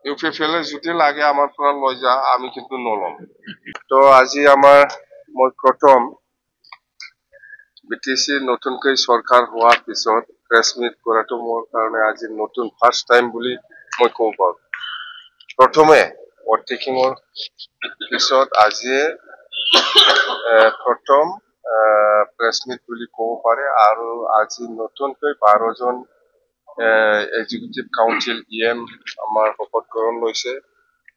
ইউপিএফএল যদি লাগে আমাৰ পৰা লৈ যা আমি কিন্তু নলম তো আজি আমাৰ মই প্ৰথম বিটিসি নতুনকৈ সৰকাৰ হওয়াৰ পিছত প্ৰেস মিট কৰাটো মোৰ কাৰণে আজি নতুন ফাৰ্স্ট টাইম বুলি মই ক'ব পাৰো প্ৰথমে ওভাৰটেকিংৰ পিছত আজি প্ৰথম প্ৰেস মিট বুলি ক'ব পাৰে আৰু আজি নতুনকৈ 12 জন এক্সিকিউটিভ কাউন্সিল ইএম আমাৰ শপত গ্ৰহণ লৈছে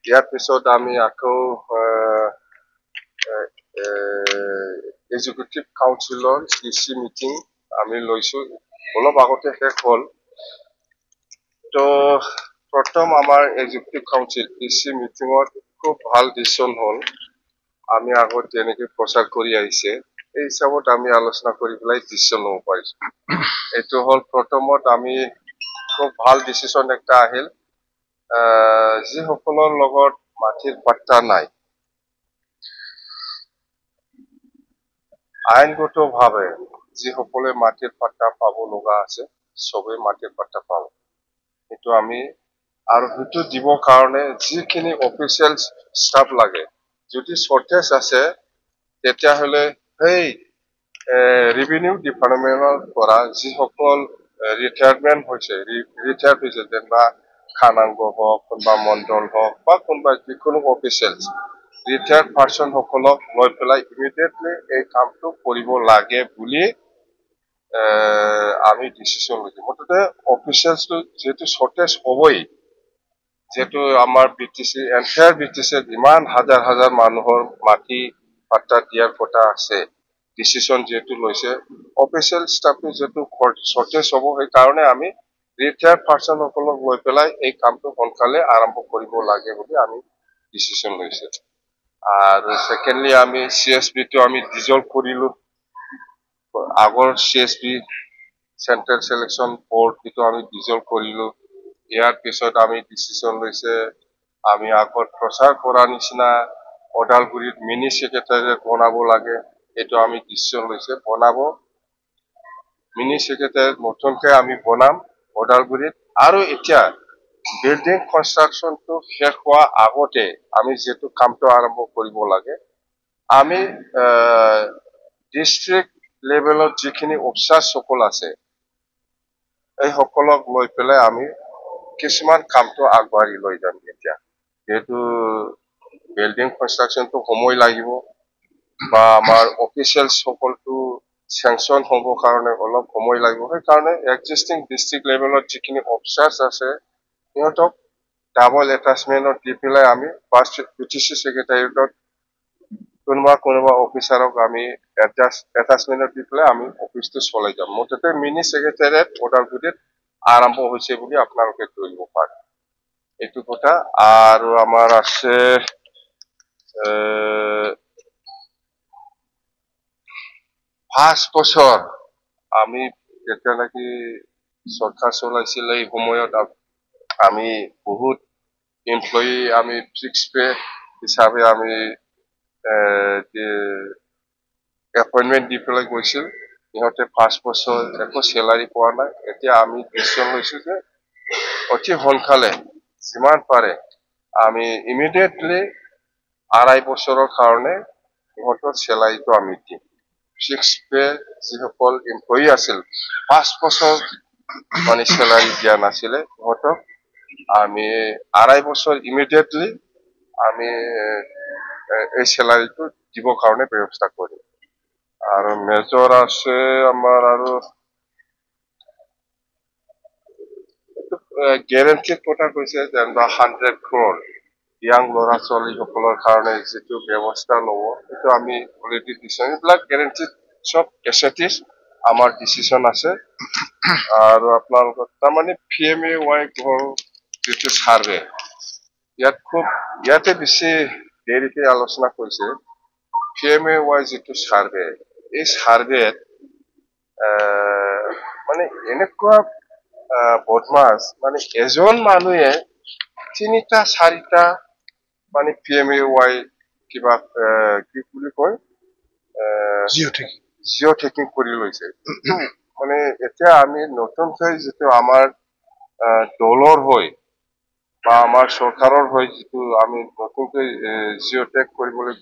ইয়াৰ পিছত আমি আকৌ এক্সিকিউটিভ কাউন্সিলৰ সিসি মিটিং আমি লৈছো অলপ আগতে শেষ হ'ল তো প্ৰথম আমাৰ এক্সিকিউটিভ কাউন্সিল সিসি মিটিংত খুব ভাল ডিসিশন হ'ল আমি আগত যেনেকৈ প্ৰচাৰ কৰি আহিছে এই হিচাপত আমি আলোচনা কৰি পেলাই ডিসিশন ল'ব পাৰিছো এইটো হ'ল প্ৰথমত আমি খুব ভাল ডিসিশন একটা আহিল যিসকলৰ লগত মাটিৰ পাট্টা নাই আইনগতভাৱে যিসকলে মাটিৰ পাট্টা পাব লগা আছে সবে মাটিৰ পাট্টা পাব এইটো আমি আৰু সেইটো দিব কাৰণে যিখিনি অফিচিয়েল ষ্টাফ লাগে যদি শৰ্টেজ আছে তেতিয়াহ'লে সেই ৰেভিনিউ ডিপাৰ্টমেণ্টৰ পৰা যিসকল ৰিটায়াৰমেণ্ট হৈছে ৰিটায়াৰ্ড হৈছে যেনিবা খানাংগ হওক কোনোবা মণ্ডল হওক বা কোনোবা যিকোনো অফিচিয়েলছ ৰিটায়াৰ্ড পাৰ্চন সকলক লৈ পেলাই ইমিডিয়েটলি এই কামটো কৰিব লাগে বুলি আমি ডিসিশন লৈছো মুঠতে অফিচিয়েলছটো যেহেতু শৰ্টেজ হবই যেহেতু আমাৰ বিটিসি এন্টায়াৰ বিটিসিত ইমান হাজাৰ হাজাৰ মানুহৰ মাটি পাট্টা দিয়াৰ কথা আছে ডিসিশন যেহেতু লৈছে অফিচিয়েল ষ্টাফটো যেহেতু শৰ্টেজ হব সেই কাৰণে আমি ৰিটায়াৰ্ড পাৰ্চন সকলক লৈ পেলাই এই কামটো সোনকালে আৰম্ভ কৰিব লাগে বুলি আমি ডিসিশন লৈছে আৰু সেকেন্ডলি আমি সিএসবি টো আমি ডিজলভ কৰিলো আগৰ সিএসবি সেন্ট্ৰাল সিলেকশন বোৰ্ড কিন্তু আমি ডিজলভ কৰিলো ইয়াৰ পিছত আমি ডিসিশন লৈছে আমি আগত প্ৰচাৰ কৰা নিচিনা ওদালগুৰিত মিনি সেক্ৰেটাৰিয়েট বনাব লাগে এটো আমি ডিসিশন লৈছে বনাব মিনি সেক্ৰেটাৰিয়েট নতুনকৈ আমি বনাম ওদালগুৰিত আৰু এতিয়া বিল্ডিং কনস্ট্ৰাকশনটো শেষ হোৱা আগতে আমি যেটো কামটো আৰম্ভ কৰিব লাগে আমি ডিস্ট্ৰিক্ট লেভেলত যিখিনি অফিচাৰ সকল আছে এই সকলক লৈ পেলাই আমি কিছুমান কামটো আগবাঢ়ি লৈ যাম এতিয়া যেহেতু বিল্ডিং কনস্ট্রাকশনটো সময় লাগিব বা আমাৰ অফিচিয়েল সকলটো স্যাংশন হ'ব কাৰণে অলপ সময় লাগিব সেই কাৰণে এক্সিস্টিং ডিস্ট্ৰিক্ট লেভেলত যিখিনি অফিচাৰ্স আছে ইহঁতক ডাবল এটাচমেন্টত দি পেলাই আমি ফাৰ্স্ট বিটিসি সেক্ৰেটাৰিয়েটত কোনোবা অফিচাৰক আমি এটাচমেন্টত দি পেলাই আমি অফিসটো চলাই যাম মুঠতে মিনি সেক্ৰেটাৰিয়েট ওদালগুৰিত আৰম্ভ হৈছে বুলি আপোনালোকে ধৰিব পাৰে এইটো কথা আৰু আমাৰ আছে 5 বছৰ আমি যেতিয়া নাকি সরকার চলাইছিল এই সময়ত আমি বহুত এমপ্লয়ি আমি ফিক্স পে হিসাবে আমি এপয়েন্টমেন্ট দি পেলাই গৈছিল ইহঁতে 5 বছৰ একো স্যালাৰি পোৱা নাই এতিয়া আমি ডিসিশন লৈছো যে অতি সোনকালে যিমান পাৰে আমি ইমিডিয়েটলি 2.5 বছৰৰ কাৰণে ইহঁতৰ স্যালাৰিটো আমি দিম ফিক্স পে যিসকল এমপ্লয়ি আছিল 5 বছৰ মানে স্যালাৰি দিয়া নাছিলে ইহঁতক আমি 2.5 বছৰ ইমিডিয়েটলি আমি এই স্যালাৰিটো দিব কাৰণে ব্যৱস্থা কৰিম আৰু মেজৰ আছে আমাৰ আৰু গ্যাৰান্টিৰ কথা কৈছে যেনিবা 100 crore ইয়াং ল'ৰা ছোৱালী সকলৰ কাৰণে যেটো ব্যৱস্থা ল'ব এটো আমি অলৰেডি দিছো এইবিলাক গ্যাৰান্টিড সব এসেটিস আমাৰ ডিসিশন আছে আৰু আপোনালোকৰ তাৰমানে পিএমএ ওয়াই ঘৰ যেটো সাৰ্ভে ইয়াতে বেছি দেৰিকে আলোচনা কৰিছে পিএমএ ওয়াই যেটো সাৰ্ভে এই সাৰ্ভেত মানে এনেকুৱা বদমাস মানে এজন মানুহে 3টা 4টা মানে পিএমএ ওয়াই কিবা কি বুলি কয় জিও টেকিং কৰি লৈছে মানে এতিয়া আমি নতুনকৈ যেটো আমাৰ দলৰ হৈ বা আমাৰ চৰকাৰৰ হৈ যিটো আমি নতুনকৈ জিঅ'টেক কৰিবলৈ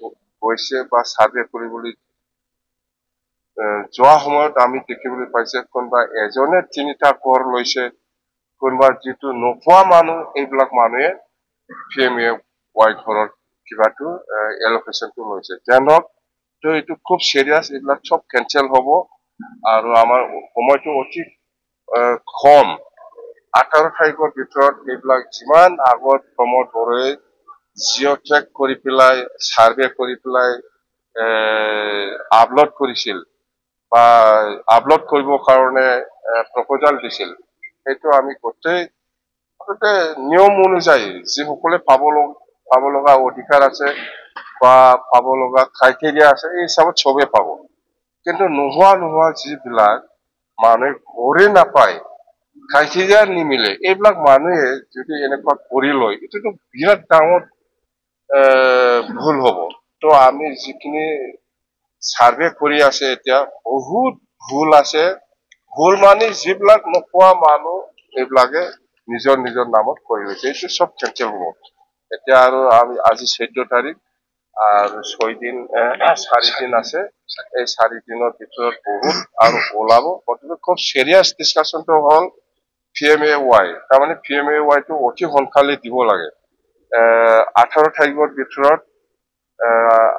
গৈছে বা চাৰ্ভে কৰিবলৈ যোৱা সময়ত আমি দেখিবলৈ পাইছে কোনোবা এজনে 3টা ঘৰ লৈছে, কোনোবা যিটো নোপোৱা মানুহ এইবিলাক মানুহে PMAY ঘৰৰ কিবাটো এলোকেশনটো লৈছে। জানক তো এইটো খুব চিৰিয়াছ, এইবিলাক চব কেঞ্চেল হ'ব আৰু আমাৰ সময়টো অতি কম। 18 তাৰিখৰ ভিতৰত এইবিলাক যিমান আগত প্ৰমোদ বড়োৱে জিঅ'ট্ৰেক কৰি পেলাই চাৰ্ভে কৰি পেলাই আপলোড কৰিছিল বা আপলোড কৰিবৰ কাৰণে প্ৰপ'জাল দিছিল, সেইটো আমি গোটেই নিয়ম অনুযায়ী যিসকলে পাব লগা অধিকাৰ আছে বা পাব লগা ক্ৰাইটেৰিয়া আছে এই হিচাপত চবেই পাব। কিন্তু নোহোৱা যিবিলাক মানুহে ঘৰে নাপায়, ক্ৰাইটেৰিয়া নিমিলে, এইবিলাক মানুহে যদি এনেকুৱা কৰি লয় এইটোতো বিৰাট ডাঙৰ ভুল হ'ব। তো আমি যিখিনি চাৰ্ভে কৰি আছে এতিয়া বহুত ভুল আছে। ভুল মানে যিবিলাক নোপোৱা মানুহ এইবিলাকে নিজৰ নামত কৰি লৈছে, এইটো চব কেঞ্চেল হ'ব। এতিয়া আৰু আমি আজি 14 তাৰিখ আৰু 4 দিন আছে। এই 4 দিনৰ ভিতৰত বহুত আৰু ওলাব। গতিকে খুব চিৰিয়াছ ডিছকাশ্যনটো হ'ল PMAY, তাৰমানে PMAY টো অতি সোনকালে দিব লাগে। 18 তাৰিখৰ ভিতৰত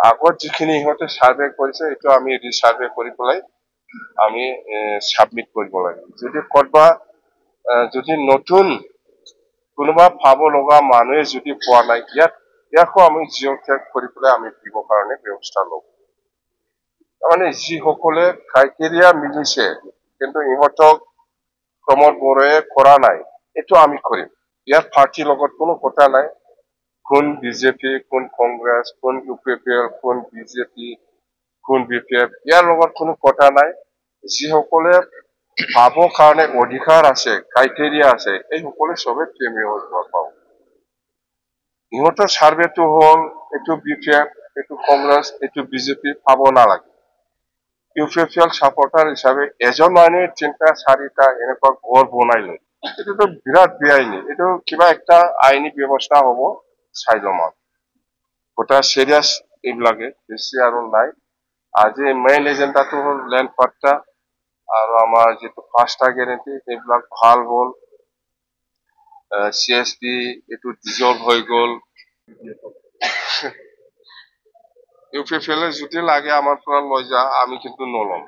আগত যিখিনি ইহঁতে চাৰ্ভে কৰিছে এইটো আমি ৰিচাৰ্ভে কৰি পেলাই আমি সাবমিট কৰিব লাগে। যদি ক'ৰবা যদি নতুন কোনোবা পাব লগা মানুহে যদি পোৱা নাই, ইয়াকো আমি জিঅ'টেক কৰি পেলাই আমি দিবৰ কাৰণে ব্যৱস্থা ল'ব। তাৰমানে যিসকলে ক্ৰাইটেৰিয়া মিলিছে কিন্তু ইহঁতক প্ৰমোদ বড়োৱে কৰা নাই, এইটো আমি কৰিম। ইয়াত পাৰ্টিৰ লগত কোনো কথা নাই, কোন বিজেপি, কোন কংগ্ৰেছ, কোন UPPL, কোন বিজেপি, কোন BPF, ইয়াৰ লগত কোনো কথা নাই। যিসকলে পাব কাৰণে অধিকাৰ আছে, ক্ৰাইটেৰিয়া আছে, এই সকলে চবে PMAY পাব। ইহঁতৰ চাৰ্ভেটো হ'ল এইটো BPF, এইটো কংগ্ৰেছ, এইটো বিজেপি পাব নালাগে। UPPL ছাপৰ্টাৰ হিচাপে এজন মানুহে 3টা 4টা এনেকুৱা ঘৰ বনাই লয়, এইটোতো বিৰাট বেআইনী। এইটো কিবা একটা আইনী ব্যৱস্থা হ'ব, চাই ল'ম আৰু। গোটা চিৰিয়াছ এইবিলাকে, বেছি আৰু নাই। আজি মেইন এজেণ্ডাটো হ'ল লেণ্ড পাট্টা আৰু আমাৰ যিটো 5টা গেৰেণ্টি সেইবিলাক ভাল হ'ল। CSP এইটো ডিজলভ হৈ গ'ল। UPPL যদি লাগে আমাৰ পৰা লৈ যা, আমি কিন্তু নল'ম।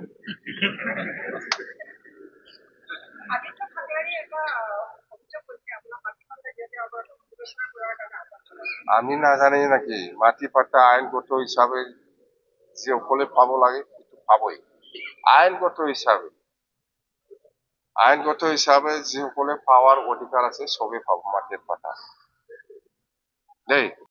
আমি নাজানি নাকি, মাটি পাট্টা আইনগত হিচাপে যিসকলে পাব লাগে সেইটো পাবই। আইনগত হিচাপে যিসকলে পাৱাৰ অধিকাৰ আছে চবেই পাব মাটিৰ পাট্টা দেই।